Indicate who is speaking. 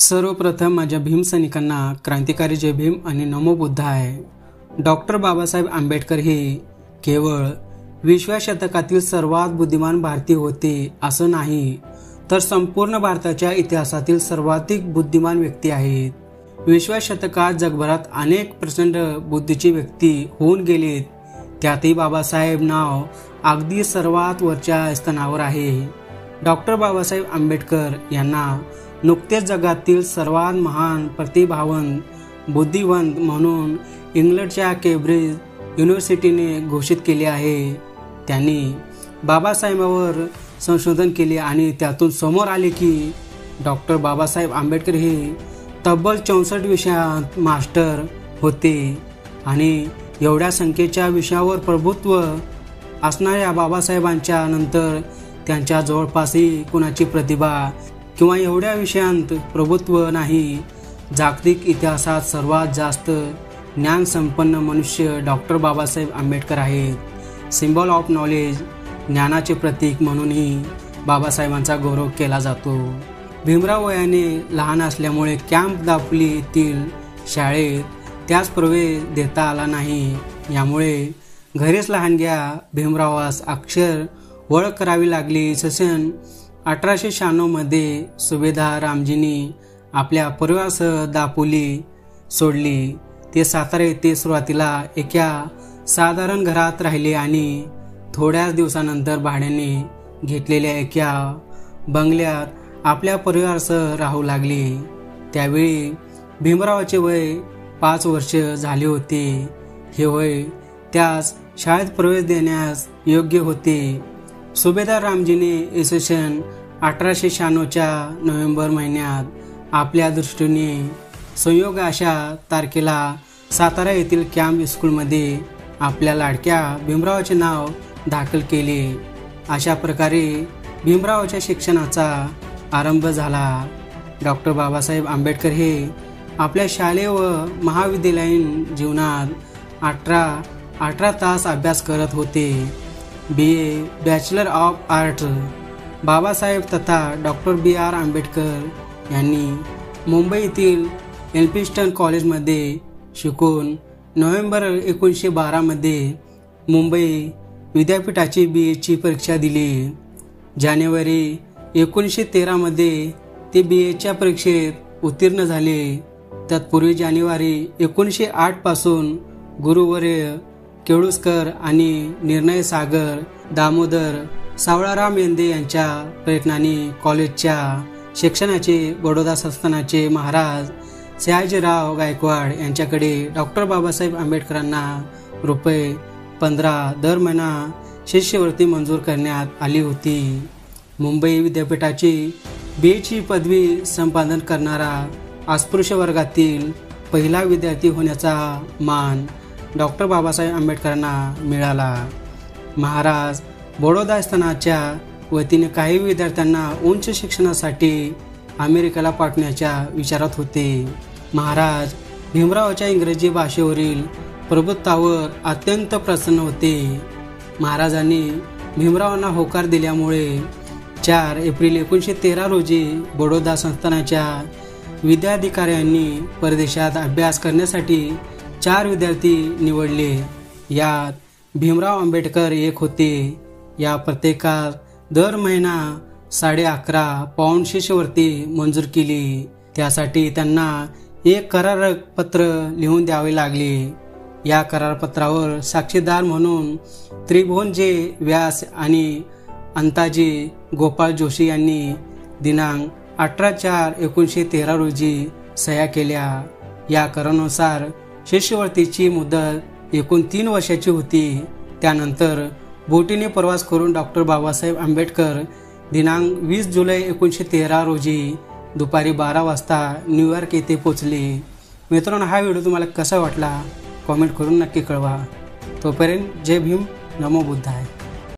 Speaker 1: सर्वप्रथम माझ्या भीम सैनिकांना क्रांतिकारी जय भीम आणि नमो बुद्ध आहे। डॉक्टर बाबासाहेब आंबेडकर हे केवळ 20व्या शतकातील सर्वात बुद्धिमान भारतीय होते असं नाही, तर संपूर्ण भारताच्या इतिहासातील सर्वाधिक बुद्धिमान व्यक्ती आहेत। 20व्या शतकात जगभरात अनेक प्रचंड बुद्धीची व्यक्ती होऊन गेलेत, त्यातही बाबासाहेब नाव अगदी सर्वात वरच्या स्थानावर आहे। डॉक्टर बाबासाहेब आंबेडकर यांना नुकतेच जगातील सर्वात महान प्रतिभावंत बुद्धिवंत म्हणून इंग्लंडच्या केम्ब्रिज युनिव्हर्सिटीने घोषित केले आहे। त्यांनी बाबासाहेबांवर संशोधन केले आणि त्यातून समोर आले की डॉक्टर बाबासाहेब आंबेडकर हे तब्बल 64 विषयात मास्टर होते आणि एवढ्या संख्येच्या विषयावर प्रभुत्व असणाऱ्या बाबासाहेबांच्या नंतर त्यांच्या जवळपासही कुणाची प्रतिभा किंवा एवढ्या विषयांत प्रभुत्व नाही। जागतिक इतिहासात सर्वात जास्त ज्ञान संपन्न मनुष्य डॉक्टर बाबासाहेब आंबेडकर आहेत। सिम्बॉल ऑफ नॉलेज, ज्ञानाचे प्रतीक म्हणूनही बाबासाहेबांचा गौरव केला जातो। भीमराव वयाने लहान असल्यामुळे कॅम्प दापोली येथील शाळेत त्यास प्रवेश देता आला नाही, यामुळे घरीच लहानग्या भीमरावास अक्षर ओळख करावी लागली। सन 1896 मध्ये सुभेदार रामजींनी आपल्या परिवारासह दापोली सोडली। ते सातारा येथे सुरुवातीला एका साधारण घरात राहिले आणि थोड्याच दिवसानंतर भाड्याने घेतलेल्या एका बंगल्यात आपल्या परिवारासह राहू लागले। त्यावेळी भीमरावाचे वय 5 वर्ष झाले होते। हे वय त्यास शाळेत प्रवेश देण्यास योग्य होते। सुभेदार रामजीने इसवी 1896च्या नोव्हेंबर महिन्यात आपल्या दृष्टीने संयोग अशा तारखेला सातारा येथील कॅम्प स्कूलमध्ये आपल्या लाडक्या भीमरावाचे नाव दाखल केले। अशा प्रकारे भीमरावाच्या शिक्षणाचा आरंभ झाला। डॉक्टर बाबासाहेब आंबेडकर हे आपल्या शालेय व महाविद्यालयीन जीवनात 18 तास अभ्यास करत होते। BA bachelor of arts Babasaheb तथा डॉक्टर BR आंबेडकर यांनी मुंबई येथील एल्फिन्स्टन कॉलेजमध्ये शिकून नोव्हेंबर 1912 मध्ये मुंबई विद्यापीठाची BAची परीक्षा दिली। जानेवारी 1913 मध्ये ते BAच्या परीक्षेत उत्तीर्ण झाले। तत्पूर्वी जानेवारी 1908 पासून गुरुवर्य केळुस्कर आणि निर्णय सागर दामोदर सावळाराम येंदे यांच्या प्रयत्नाने कॉलेजच्या शिक्षणाचे बडोदा संस्थानाचे महाराज सयाजीराव गायकवाड यांच्याकडे डॉक्टर बाबासाहेब आंबेडकरांना ₹15 दर महिना शिष्यवृत्ती मंजूर करण्यात आली होती। मुंबई विद्यापीठाची BAची पदवी संपादन करणारा अस्पृश्य वर्गातील पहिला विद्यार्थी होण्याचा मान डॉक्टर बाबासाहेब आंबेडकरांना मिळाला। महाराज बडोदा संस्थानाच्या वतीने काही विद्यार्थ्यांना उच्च शिक्षणासाठी अमेरिकेला पाठवण्याच्या विचारात होते। महाराज भीमरावाच्या इंग्रजी भाषेवरील प्रभुत्वावर अत्यंत प्रसन्न होते। महाराजांनी भीमरावांना होकार दिल्यामुळे 4 एप्रिल 1913 रोजी बडोदा संस्थानाच्या विद्याधिकाऱ्यांनी परदेशात अभ्यास करण्यासाठी 4 विद्यार्थी निवडले। यात भीमराव आंबेडकर एक होते। या प्रत्येकास दर महिना 11.5 पाऊंड शिष्यवृत्ती मंजूर केली। त्यासाठी त्यांना एक करारपत्र लिहून द्यावे लागले। या करारपत्रावर साक्षीदार म्हणून त्रिभुवन व्यास आणि अंताजी गोपाळ जोशी यांनी दिनांक 18/4/1913 रोजी सह्या केल्या। या करारानुसार शिष्यवृत्तीची मुदत एकूण 3 वर्षाची होती। त्यानंतर बोटीने प्रवास करून डॉक्टर बाबासाहेब आंबेडकर दिनांक 20 जुलै 1913 रोजी दुपारी 12 वाजता न्यूयॉर्क येथे पोहोचले। मित्रांनो, हा व्हिडिओ तुम्हाला कसा वाटला कॉमेंट करून नक्की कळवा। तोपर्यंत जय भीम, नमो बुद्धाय।